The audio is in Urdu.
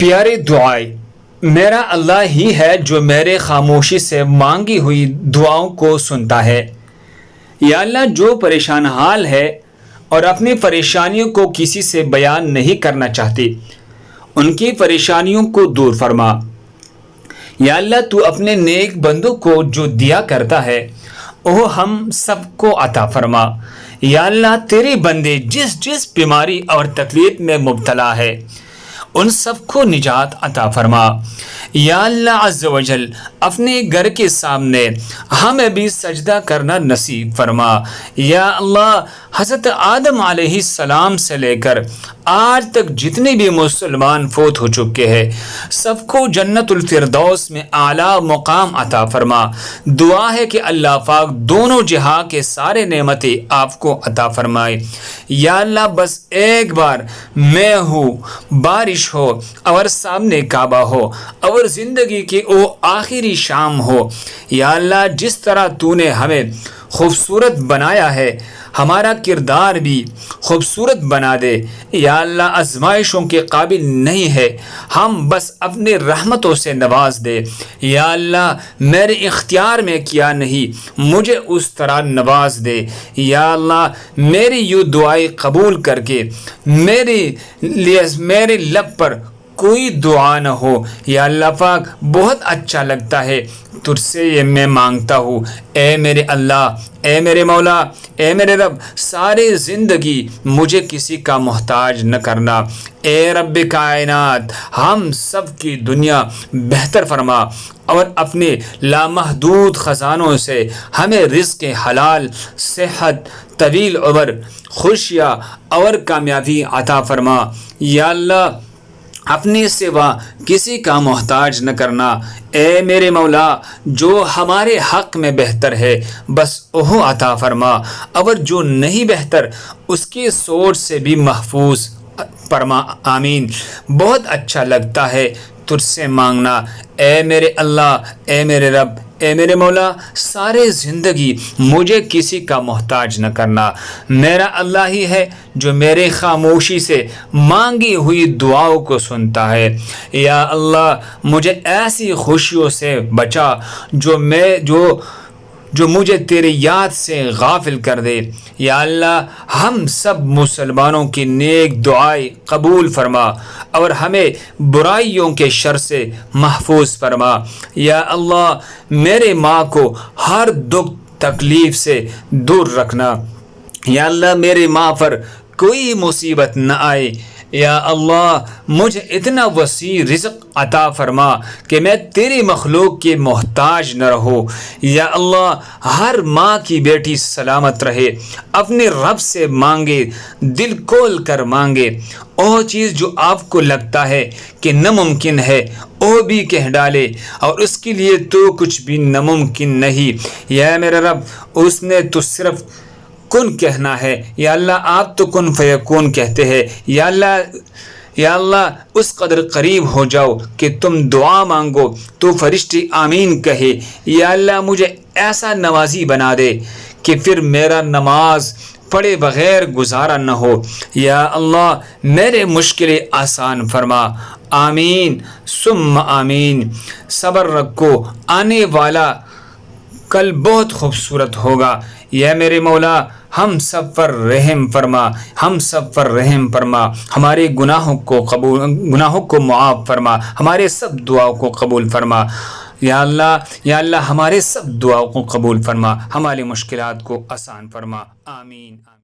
پیارے دعائیں، میرا اللہ ہی ہے جو میرے خاموشی سے مانگی ہوئی دعاؤں کو سنتا ہے۔ یا اللہ، جو پریشان حال ہے اور اپنی پریشانیوں کو کسی سے بیان نہیں کرنا چاہتے، ان کی پریشانیوں کو دور فرما۔ یا اللہ، تو اپنے نیک بندوں کو جو دیا کرتا ہے وہ ہم سب کو عطا فرما۔ یا اللہ، تیرے بندے جس جس بیماری اور تکلیف میں مبتلا ہے ان سب کو نجات عطا فرما۔ یا اللہ عز و جل، اپنے گھر کے سامنے ہمیں بھی سجدہ کرنا نصیب فرما۔ یا اللہ، حضرت آدم علیہ السلام سے لے کر آج تک جتنے بھی مسلمان فوت ہو چکے ہیں سب کو جنت الفردوس میں اعلیٰ مقام عطا فرما۔ دعا ہے کہ اللہ پاک دونوں جہاں کے سارے نعمتیں آپ کو عطا فرمائے۔ یا اللہ، بس ایک بار میں ہوں، بارش ہو اور سامنے کعبہ ہو اور زندگی کی وہ آخری شام ہو۔ یا اللہ، جس طرح تو نے ہمیں خوبصورت بنایا ہے ہمارا کردار بھی خوبصورت بنا دے۔ یا اللہ، آزمائشوں کے قابل نہیں ہے، ہم بس اپنے رحمتوں سے نواز دے۔ یا اللہ، میرے اختیار میں کیا نہیں، مجھے اس طرح نواز دے۔ یا اللہ، میری یوں دعائیں قبول کر کے میرے لب پر کوئی دعا نہ ہو۔ یا اللہ پاک، بہت اچھا لگتا ہے تجھ سے یہ میں مانگتا ہوں، اے میرے اللہ، اے میرے مولا، اے میرے رب، سارے زندگی مجھے کسی کا محتاج نہ کرنا۔ اے رب کائنات، ہم سب کی دنیا بہتر فرما اور اپنے لامحدود خزانوں سے ہمیں رزق حلال، صحت، طویل عمر، خوشیاں اور کامیابی عطا فرما۔ یا اللہ، اپنے سوا کسی کا محتاج نہ کرنا۔ اے میرے مولا، جو ہمارے حق میں بہتر ہے بس وہ عطا فرما، اور جو نہیں بہتر اس کی سوچ سے بھی محفوظ فرما۔ آمین۔ بہت اچھا لگتا ہے تجھ سے مانگنا، اے میرے اللہ، اے میرے رب، اے میرے مولا، سارے زندگی مجھے کسی کا محتاج نہ کرنا۔ میرا اللہ ہی ہے جو میرے خاموشی سے مانگی ہوئی دعاؤں کو سنتا ہے۔ یا اللہ، مجھے ایسی خوشیوں سے بچا جو مجھے تیری یاد سے غافل کر دے۔ یا اللہ، ہم سب مسلمانوں کی نیک دعائیں قبول فرما اور ہمیں برائیوں کے شر سے محفوظ فرما۔ یا اللہ، میرے ماں کو ہر دکھ تکلیف سے دور رکھنا۔ یا اللہ، میری ماں پر کوئی مصیبت نہ آئے۔ یا اللہ، مجھے اتنا وسیع رزق عطا فرما کہ میں تیری مخلوق کے محتاج نہ رہوں۔ یا اللہ، ہر ماں کی بیٹی سلامت رہے، اپنے رب سے مانگے، دل کھول کر مانگے، وہ چیز جو آپ کو لگتا ہے کہ ناممکن ہے وہ بھی کہہ ڈالے، اور اس کے لیے تو کچھ بھی ناممکن نہیں۔ یا میرا رب، اس نے تو صرف کن کہنا ہے۔ یا اللہ، آپ تو کن فیکون کہتے ہیں۔ یا اللہ، اس قدر قریب ہو جاؤ کہ تم دعا مانگو تو فرشتے آمین کہے۔ یا اللہ، مجھے ایسا نمازی بنا دے کہ پھر میرا نماز پڑھے بغیر گزارا نہ ہو۔ یا اللہ، میرے مشکلیں آسان فرما۔ آمین ثم آمین۔ صبر رکھو، آنے والا کل بہت خوبصورت ہوگا۔ یا میرے مولا، ہم سب پر رحم فرما، ہم سب پر رحم فرما، ہمارے گناہوں کو معاف فرما، ہمارے سب دعاؤں کو قبول فرما۔ یا اللہ، ہمارے سب دعاؤں کو قبول فرما، ہماری مشکلات کو آسان فرما۔ آمین۔